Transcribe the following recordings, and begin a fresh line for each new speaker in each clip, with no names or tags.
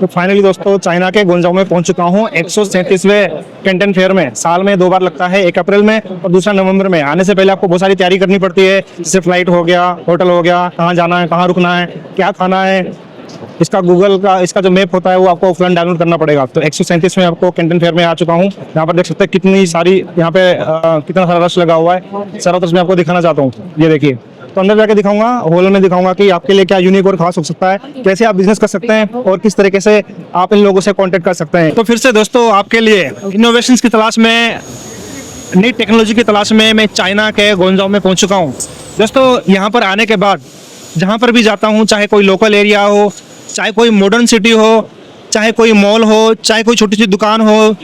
तो फाइनली दोस्तों चाइना के गुंजाओ में पहुंच चुका हूं 137वें कैंटन फेयर में। साल में 2 बार लगता है, एक अप्रैल में और दूसरा नवंबर में। आने से पहले आपको बहुत सारी तैयारी करनी पड़ती है, जैसे फ्लाइट हो गया, होटल हो गया, कहाँ जाना है, कहाँ रुकना है, क्या खाना है। इसका गूगल का इसका जो मैप होता है वो आपको ऑफलाइन डाउनलोड करना पड़ेगा। तो 137 में आपको कैंटन फेयर में आ चुका हूँ। यहाँ पर देख सकते हैं कितनी सारी यहाँ पे कितना सारा रश लगा हुआ है। सारा तरफ मैं आपको दिखाना चाहता हूँ, ये देखिए। तो अंदर जाके दिखाऊंगा, हॉल में दिखाऊंगा कि आपके लिए क्या यूनिक और खास हो सकता है, कैसे आप बिजनेस कर सकते हैं और किस तरीके से आप इन लोगों से कांटेक्ट कर सकते हैं। तो फिर से दोस्तों आपके लिए इनोवेशंस की तलाश में, नई टेक्नोलॉजी की तलाश में मैं चाइना के गुंजाओ में पहुंच चुका हूं। दोस्तों यहाँ पर आने के बाद जहाँ पर भी जाता हूँ, चाहे कोई लोकल एरिया हो, चाहे कोई मॉडर्न सिटी हो, चाहे कोई मॉल हो, चाहे कोई छोटी सी दुकान हो,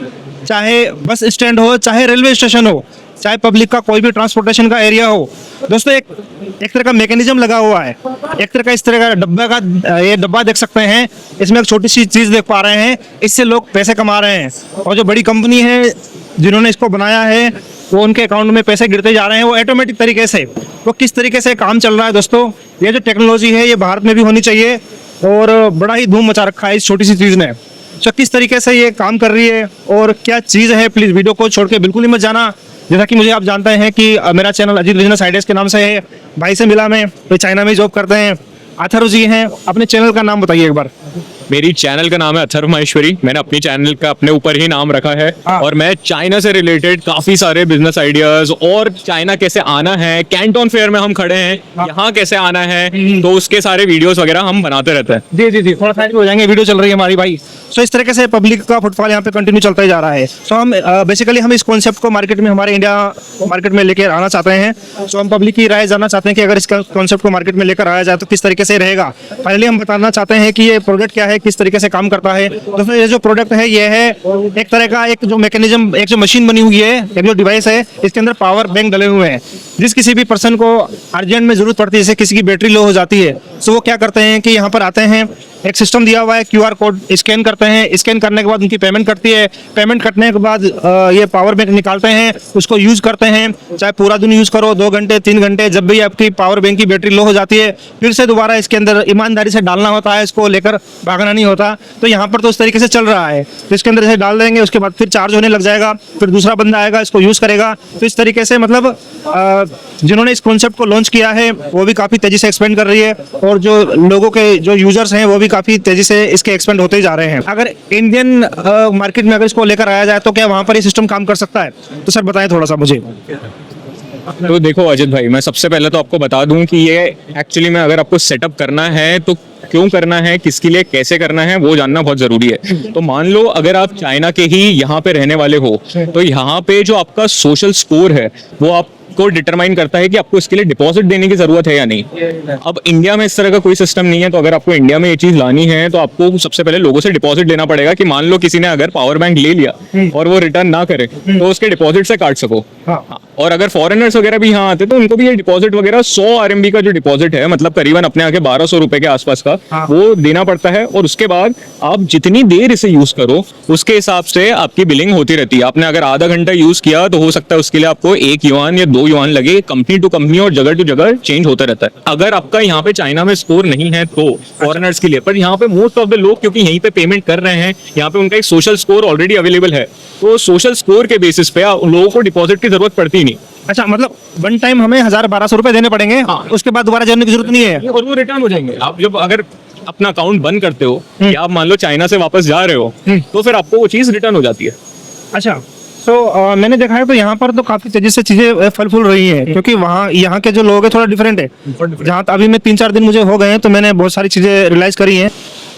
चाहे बस स्टैंड हो, चाहे रेलवे स्टेशन हो, चाहे पब्लिक का कोई भी ट्रांसपोर्टेशन का एरिया हो, दोस्तों एक तरह का मैकेनिज्म लगा हुआ है। एक तरह का इस तरह का डब्बा का ये डब्बा देख सकते हैं, इसमें एक छोटी सी चीज़ देख पा रहे हैं, इससे लोग पैसे कमा रहे हैं। और जो बड़ी कंपनी है जिन्होंने इसको बनाया है वो उनके अकाउंट में पैसे गिरते जा रहे हैं, वो ऑटोमेटिक तरीके से। वो किस तरीके से काम चल रहा है दोस्तों, ये जो टेक्नोलॉजी है ये भारत में भी होनी चाहिए और बड़ा ही धूम मचा रखा है इस छोटी सी चीज़ ने। तो किस तरीके से ये काम कर रही है और क्या चीज़ है, प्लीज़ वीडियो को छोड़ के बिल्कुल ही मत जाना। जैसा कि मुझे आप जानते हैं कि मेरा चैनल अजीत बिजनेस आइडियाज के नाम से है। भाई से मिला मैं, तो चाइना में जॉब करते हैं, अथर्व जी हैं। अपने चैनल का नाम बताइए एक बार।
मेरी चैनल का नाम है अथर्व माहेश्वरी। मैंने अपनी चैनल का अपने ऊपर ही नाम रखा है और मैं चाइना से रिलेटेड काफी सारे बिजनेस आइडियाज और चाइना कैसे आना है, कैंटन फेयर में हम खड़े हैं, यहाँ कैसे आना है, तो उसके सारे वीडियोस वगैरह हम बनाते रहते हैं।
जी जी जी, थोड़ा साइड में हो जाएंगे, वीडियो चल रही है हमारी भाई। तो इस तरीके से पब्लिक का फुटफॉल यहाँ पे कंटिन्यू चलता ही जा रहा है। तो हम बेसिकली हम इस कॉन्सेप्ट को मार्केट में, हमारे इंडिया मार्केट में लेकर आना चाहते हैं। तो हम पब्लिक की राय जानना चाहते हैं कि अगर इस कॉन्सेप्ट को मार्केट में लेकर आया जाए तो किस तरीके से रहेगा। फाइनली हम बताना चाहते हैं कि ये प्रोडक्ट क्या है, किस तरीके से काम करता है। दोस्तों ये जो प्रोडक्ट है ये है एक तरह का एक जो मैकेनिज्म, एक जो मशीन बनी हुई है, एक जो डिवाइस है, इसके अंदर पावर बैंक डले हुए हैं। जिस किसी भी पर्सन को अर्जेंट में जरूरत पड़ती है, जैसे किसी की बैटरी लो हो जाती है, तो वो क्या करते हैं कि यहाँ पर आते हैं, एक सिस्टम दिया हुआ है, QR कोड स्कैन करते हैं, स्कैन करने के बाद उनकी पेमेंट कटती है, पेमेंट कटने के बाद ये पावर बैंक निकालते हैं, उसको यूज़ करते हैं। चाहे पूरा दिन यूज़ करो, 2 घंटे 3 घंटे, जब भी आपकी पावर बैंक की बैटरी लो हो जाती है फिर से दोबारा इसके अंदर ईमानदारी से डालना होता है, इसको लेकर भागना नहीं होता। तो यहाँ पर तो उस तरीके से चल रहा है। तो इसके अंदर इसे डाल देंगे, उसके बाद फिर चार्ज होने लग जाएगा, फिर दूसरा बंदा आएगा, इसको यूज़ करेगा। तो इस तरीके से मतलब जिन्होंने इस कॉन्सेप्ट को लॉन्च किया है वो भी काफ़ी तेज़ी से एक्सपेंड कर रही है और जो लोगों के जो यूजर्स हैं वो भी काफ़ी तेज़ी से इसके एक्सपेंड होते ही जा रहे हैं। अगर इंडियन मार्केट में अगर इसको लेकर आया जाए तो क्या वहाँ पर ये सिस्टम काम कर सकता है? तो सर बताएं थोड़ा सा मुझे।
तो देखो अजित भाई, मैं सबसे पहले तो आपको बता दूं कि ये एक्चुअली में अगर आपको सेटअप करना है तो क्यों करना है, किसके लिए, कैसे करना है, वो जानना बहुत जरूरी है। तो मान लो अगर आप चाइना के ही यहाँ पे रहने वाले हो तो यहाँ पे जो आपका सोशल स्कोर है वो आपको डिटरमाइन करता है कि आपको इसके लिए डिपॉजिट देने की जरूरत है या नहीं। अब इंडिया में इस तरह का कोई सिस्टम नहीं है, तो अगर आपको इंडिया में ये चीज लानी है तो आपको सबसे पहले लोगों से डिपॉजिट लेना पड़ेगा कि मान लो किसी ने अगर पावर बैंक ले लिया और वो रिटर्न ना करे तो उसके डिपॉजिट से काट सको। और अगर फॉरेनर्स वगैरह भी यहाँ आते तो उनको भी ये डिपॉजिट वगैरह 100 RMB का जो डिपॉजिट है, मतलब करीबन अपने आके 1200 रुपए के आसपास का, वो देना पड़ता है। और उसके बाद आप जितनी देर इसे यूज करो उसके हिसाब से आपकी बिलिंग होती रहती है। आपने अगर आधा घंटा यूज किया तो हो सकता है उसके लिए आपको 1 युआन या 2 युआन लगे। कंपनी टू कंपनी और जगह टू जगह चेंज होता रहता है। अगर आपका यहाँ पे चाइना में स्कोर नहीं है तो फॉरेनर्स के लिए, पर यहाँ पे मोस्ट ऑफ द लोग क्योंकि यहीं पे पेमेंट कर रहे हैं, यहाँ पे उनका एक सोशल स्कोर ऑलरेडी अवेलेबल है, तो सोशल स्कोर के बेसिस पे लोगों को डिपॉजिट की जरूरत पड़ती नहीं।
अच्छा, मतलब वन टाइम हमें 1000-1200 रुपए देने पड़ेंगे। हाँ। उसके बाद दोबारा जाने की जरूरत नहीं है
और वो रिटर्न हो जाएंगे। आप जब अगर अपना अकाउंट बंद करते हो या आप मान लो चाइना से वापस जा रहे हो तो फिर आपको वो चीज रिटर्न हो जाती है।
अच्छा, तो मैंने देखा है तो यहाँ पर तो काफी तेजी से चीजें फल फूल रही हैं, क्योंकि वहाँ यहाँ के जो लोग हैं थोड़ा डिफरेंट है। जहाँ अभी मैं 3-4 दिन मुझे हो गए हैं तो मैंने बहुत सारी चीजें रियलाइज करी हैं।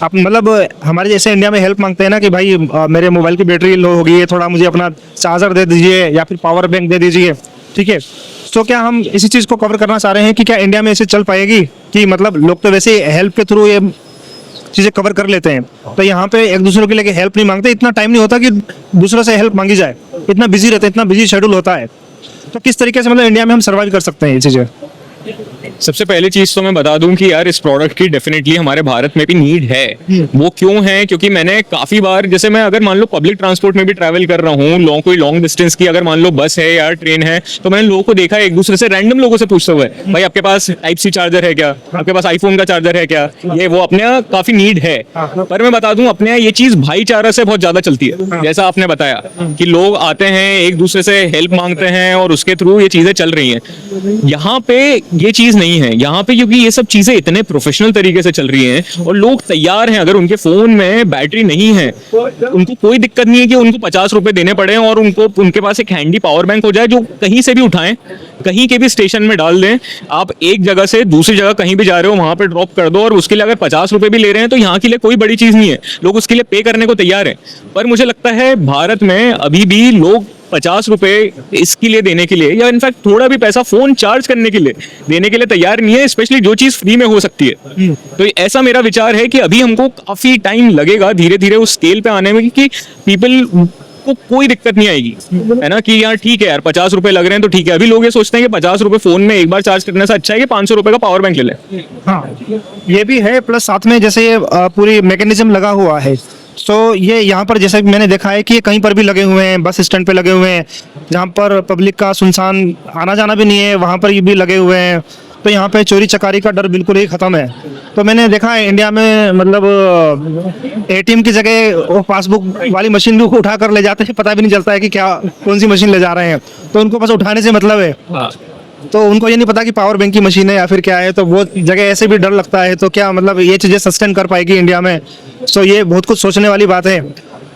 आप मतलब हमारे जैसे इंडिया में हेल्प मांगते हैं ना कि भाई मेरे मोबाइल की बैटरी लो हो गई है, थोड़ा मुझे अपना चार्जर दे दीजिए या फिर पावर बैंक दे दीजिए, ठीक है। तो क्या हम इसी चीज़ को कवर करना चाह रहे हैं कि क्या इंडिया में ऐसे चल पाएगी कि मतलब लोग तो वैसे हेल्प के थ्रू ये चीज़ें कवर कर लेते हैं, तो यहाँ पे एक दूसरे के लिए हेल्प नहीं मांगते, इतना टाइम नहीं होता कि दूसरों से हेल्प मांगी जाए, इतना बिजी रहते हैं, इतना बिजी शेड्यूल होता है। तो किस तरीके से मतलब इंडिया में हम सर्वाइव कर सकते हैं ये चीज़ें?
सबसे पहली चीज तो मैं बता दूं कि यार इस प्रोडक्ट की डेफिनेटली हमारे भारत में भी नीड है। वो क्यों है? क्योंकि मैंने काफी बार, जैसे मैं अगर मान लो पब्लिक ट्रांसपोर्ट में भी ट्रैवल कर रहा हूँ, कोई लॉन्ग डिस्टेंस की अगर मान लो बस है या ट्रेन है, तो मैंने लोगों को देखा है एक दूसरे से, रैंडम लोगों से पूछते हुए, भाई आपके पास टाइप सी चार्जर है क्या, आपके पास आईफोन का चार्जर है क्या, ये वो अपने यहाँ काफी नीड है। पर मैं बता दूं अपने यहाँ ये चीज भाईचारा से बहुत ज्यादा चलती है। जैसा आपने बताया कि लोग आते हैं एक दूसरे से हेल्प मांगते हैं और उसके थ्रू ये चीजें चल रही हैं। यहाँ पे ये चीज नहीं है। यहाँ पे क्योंकि ये सब चीजें इतने प्रोफेशनल तरीके से चल रही हैं और लोग तैयार हैं, अगर उनके फोन में बैटरी नहीं है उनको कोई दिक्कत नहीं है कि उनको 50 रुपए देने पड़े और उनको उनके पास एक हैंडी पावर बैंक हो जाए जो कहीं से भी उठाएं, कहीं के भी स्टेशन में डाल दें। आप एक जगह से दूसरी जगह कहीं भी जा रहे हो वहां पे ड्रॉप कर दो, और उसके लिए अगर 50 रुपए भी ले रहे हैं तो यहाँ के लिए कोई बड़ी चीज नहीं है, लोग उसके लिए पे करने को तैयार है। पर मुझे लगता है भारत में अभी भी लोग 50 रुपए इसके लिए देने के लिए, या इनफैक्ट थोड़ा भी पैसा फोन चार्ज करने के लिए देने के लिए तैयार नहीं है, स्पेशली जो चीज फ्री में हो सकती है। तो ऐसा मेरा विचार है कि अभी हमको काफी टाइम लगेगा धीरे धीरे उस स्केल पे आने में कि पीपल को कोई दिक्कत नहीं आएगी, है ना, कि यार ठीक है यार 50 रुपए लग रहे हैं तो ठीक है। अभी लोग ये सोचते हैं कि 50 रुपए फोन में एक बार चार्ज करने से अच्छा है कि 500 रुपए का पावर बैंक ले लें।
हाँ, ये भी है, प्लस साथ में जैसे ये पूरी मैकेनिज्म लगा हुआ है, तो ये यहाँ पर जैसे मैंने देखा है कि ये कहीं पर भी लगे हुए हैं, बस स्टैंड पे लगे हुए हैं, जहाँ पर पब्लिक का सुनसान आना जाना भी नहीं है वहाँ पर ये भी लगे हुए हैं। तो यहाँ पे चोरी चकारी का डर बिल्कुल ही खत्म है। तो मैंने देखा है इंडिया में मतलब एटीएम की जगह वो पासबुक वाली मशीन भी उठा कर ले जाते हैं, पता भी नहीं चलता है कि क्या कौन सी मशीन ले जा रहे हैं, तो उनको बस उठाने से मतलब है। तो उनको ये नहीं पता कि पावर बैंक की मशीन है या फिर क्या है, तो वो जगह ऐसे भी डर लगता है। तो क्या मतलब ये चीज़ें सस्टेन कर पाएगी इंडिया में? सो ये बहुत कुछ सोचने वाली बात है।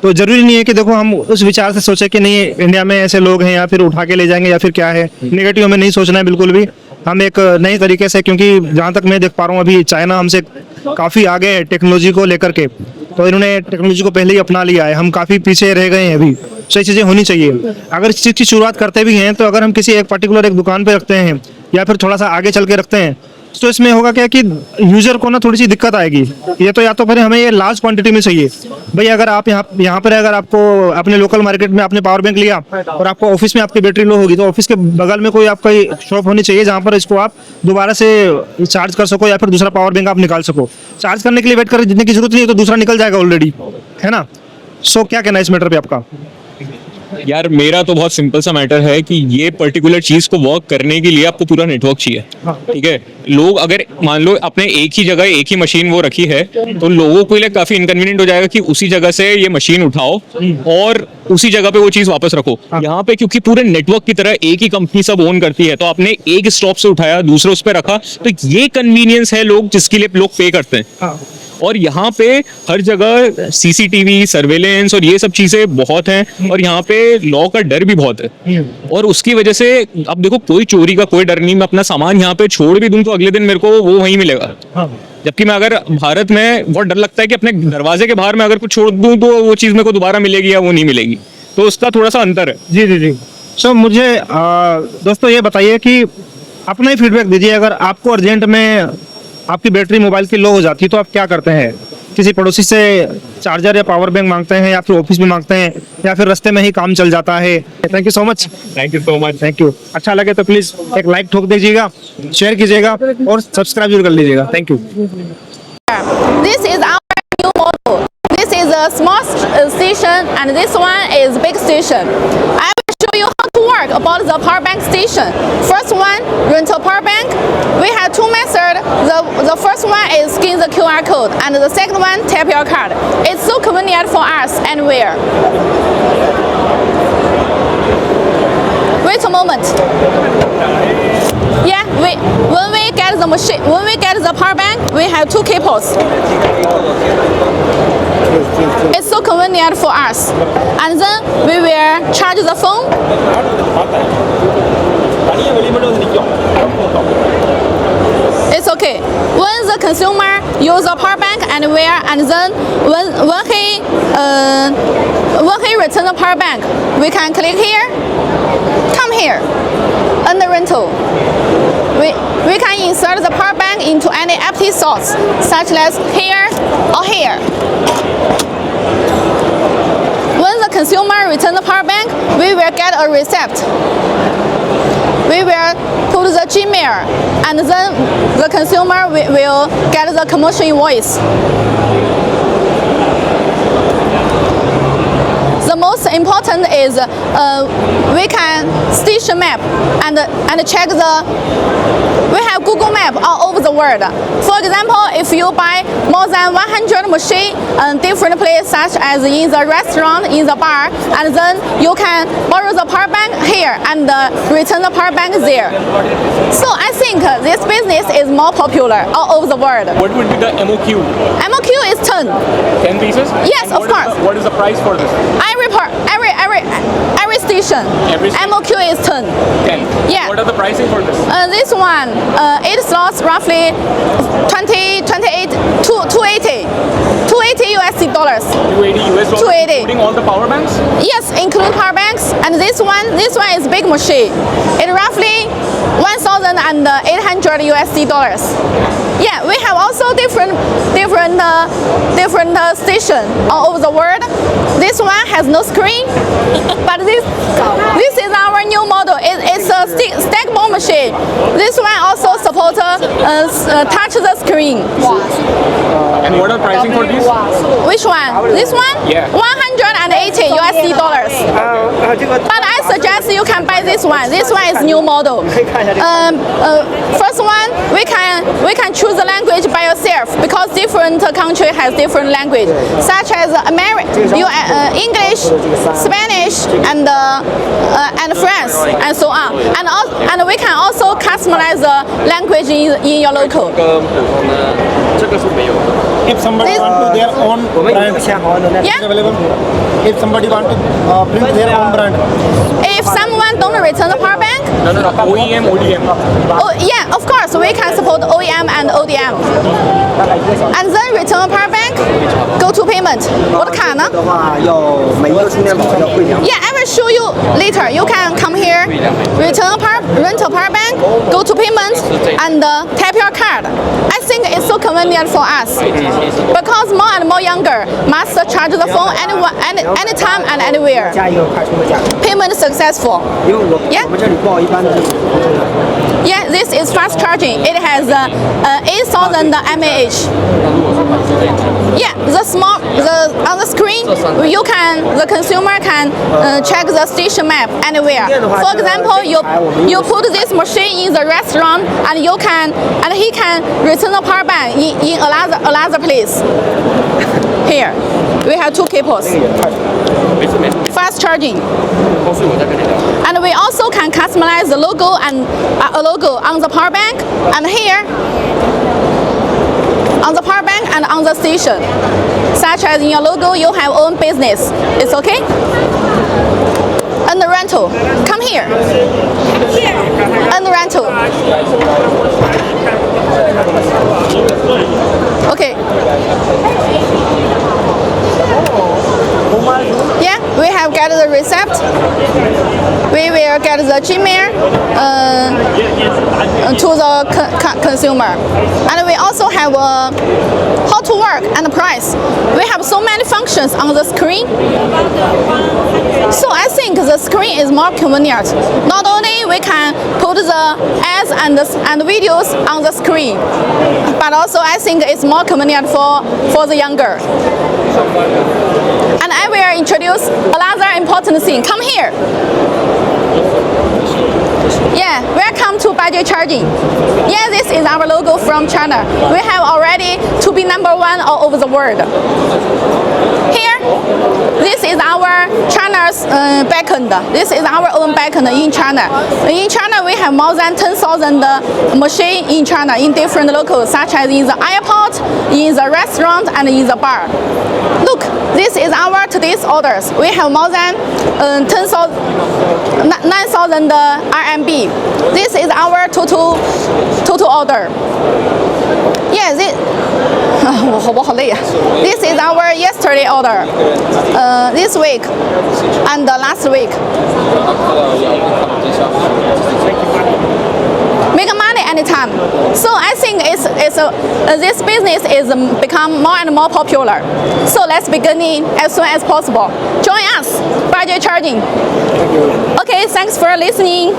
तो जरूरी नहीं है कि देखो हम उस विचार से सोचे कि नहीं इंडिया में ऐसे लोग हैं या फिर उठा के ले जाएंगे या फिर क्या है, नेगेटिव में नहीं सोचना है बिल्कुल भी। हम एक नए तरीके से, क्योंकि जहाँ तक मैं देख पा रहा हूँ अभी चाइना हमसे काफ़ी आगे है टेक्नोलॉजी को लेकर के, तो इन्होंने टेक्नोलॉजी को पहले ही अपना लिया है, हम काफ़ी पीछे रह गए हैं अभी। सही चीज़ें होनी चाहिए। अगर इस चीज़ की शुरुआत करते भी हैं तो अगर हम किसी एक पर्टिकुलर एक दुकान पे रखते हैं या फिर थोड़ा सा आगे चल के रखते हैं, तो इसमें होगा क्या कि यूजर को ना थोड़ी सी दिक्कत आएगी। ये तो या तो फिर हमें ये लार्ज क्वांटिटी में चाहिए भाई। अगर आप यहाँ पर अगर आपको अपने लोकल मार्केट में आपने पावर बैंक लिया और आपको ऑफिस में आपकी बैटरी लो होगी, तो ऑफिस के बगल में कोई आपका शॉप होनी चाहिए जहाँ पर इसको आप दोबारा से चार्ज कर सको या फिर दूसरा पावर बैंक आप निकाल सको। चार्ज करने के लिए वेट करने की जरूरत नहीं है, तो दूसरा निकल जाएगा ऑलरेडी, है ना। सो क्या कहना है इस मैटर पे आपका?
यार मेरा तो बहुत सिंपल सा मैटर है कि ये पर्टिकुलर चीज को वर्क करने के लिए आपको पूरा नेटवर्क चाहिए, ठीक है। लोग अगर मान लो अपने एक ही जगह एक ही मशीन वो रखी है, तो लोगों के लिए काफी इनकन्वीनियंट हो जाएगा कि उसी जगह से ये मशीन उठाओ और उसी जगह पे वो चीज वापस रखो। यहाँ पे क्योंकि पूरे नेटवर्क की तरह एक ही कंपनी सब ओन करती है, तो आपने एक स्टॉप से उठाया दूसरे उस पर रखा, तो ये कन्वीनियंस है लोग जिसके लिए लोग पे करते हैं। और यहाँ पे हर जगह सीसीटीवी सर्वेलेंस और ये सब चीजें बहुत हैं, और यहाँ पे लॉ का डर भी बहुत है। और उसकी वजह से अब देखो कोई चोरी का कोई डर नहीं, मैं अपना सामान यहाँ पे छोड़ भी दूं तो अगले दिन मेरे को वो वहीं मिलेगा। जबकि मैं अगर भारत में बहुत डर लगता है कि अपने दरवाजे के बाहर मैं अगर कुछ छोड़ दूं तो वो चीज मेरे को दोबारा मिलेगी या वो नहीं मिलेगी, तो उसका थोड़ा सा अंतर है।
जी जी जी। सो मुझे दोस्तों ये बताइए कि अपना ही फीडबैक दीजिए, अगर आपको अर्जेंट में आपकी बैटरी मोबाइल की लो हो जाती है तो आप क्या करते हैं? किसी पड़ोसी से चार्जर या पावर बैंक मांगते हैं या फिर ऑफिस में मांगते हैं या फिर रास्ते में ही काम चल जाता है? Thank you so much.
Thank you so much.
Thank you. अच्छा लगे तो प्लीज एक लाइक ठोक दीजिएगा, शेयर कीजिएगा और सब्सक्राइब जरूर कर लीजिएगा। Thank you.
This is our new model. This is a small station and this one is big station. I will show you how to work about the power bank station. First one, rental power bank. We have two methods. The first one is scan the QR code and the second one, tap your card. It's so convenient for us anywhere. Wait a moment. Yeah, when we get the machine, when we get the power bank, we have two cables. It's so convenient for us. And then we will charge the phone. It's okay. When the consumer use the power bank anywhere, and then when he return the power bank, we can click here, come here, under rental. We can insert the power bank into any empty slots, such as here or here. When the consumer returns the power bank, we will get a receipt. we will put the Gmail, and then the consumer will get the commercial invoice. The most important is we can station map and check we have Google Map all over the world. For example, if you buy more than 100 machines in different places, such as in the restaurant, in the bar, and then you can borrow the power bank here and return the power bank there. So I think this business is more popular all over the world.
What would be the MOQ?
MOQ is 10.
10 pieces?
Yes, of course.
What is the price for this?
Every station,
Every station.
MOQ is 10.
10.
Yeah.
What are the pricing for this?
This one, 8 slots, roughly 280 USD dollars.
280 US dollars,
280.
including all the power banks?
Yes, include power banks. And this one is big machine. It roughly 1,800 USD dollars. Yeah, we have also different station all over the world. This one has no screen, but this is our new model. It's a stackable machine. This one also supports touch the screen.
And what are pricing for these?
Which one? This one?
Yeah.
180 USD dollars. But I suggest you can buy this one. This one is new model. First one, we can choose the language by yourself because different country has different language, such as English, Spanish, and French, and so on. And we can also customize the language in your local.
If somebody
This-
want to their own brand,
Yeah.
is available. If somebody want to print their own brand,
If someone don't return the power bank,
No, OEM, ODM.
oh yeah, of course we can support OEM and ODM. And then return power bank, go to payment. 我的卡呢？
的话，要每一个充电宝要会员。
Yeah, I will show you later. You can come here, rent a power bank, go to payment, and tap your card. I think it's so convenient for us because more and more younger must charge the phone anytime and anywhere.
加一个快充的价格，
Payment successful.
因为我
Yeah.
我们这里报一般的这种普通充的。
Yeah, this is fast charging. It has 8,000 mAh. Yeah, on the screen, the consumer can check the station map anywhere. For example, you put this machine in the restaurant, and he can return the power bank in another place. Here, we have two cables. Fast charging. And we also can customize the logo and a logo on the power bank, and here on the power bank and on the station. Such as in your logo, you have own business. It's okay? And the rental. Come here. And the rental. Okay. Yeah, we have got the receipt. We will get the Gmail to the consumer. And we also have how to work and the price. We have so many functions on the screen. So I think the screen is more convenient. Not only we can put the ads and videos on the screen, but also I think it's more convenient for the younger. And I will introduce another important thing. Come here. Yeah, welcome to Baijiu Charging. Yeah, this is our logo from China. We have already to be #1 all over the world. Here, this is our China's backend. This is our own backend in China. In China, we have more than 10,000 machines in China in different locals, such as in the airport, in the restaurant, and in the bar. Look, this is our today's orders. We have more than 9,000 RMB. This is our total order. Yeah, this is our yesterday order. This week and last week. Make money anytime. So I think this business is become more and more popular. So let's begin as soon as possible. Join us, Baijiu Charging. Okay, thanks for listening.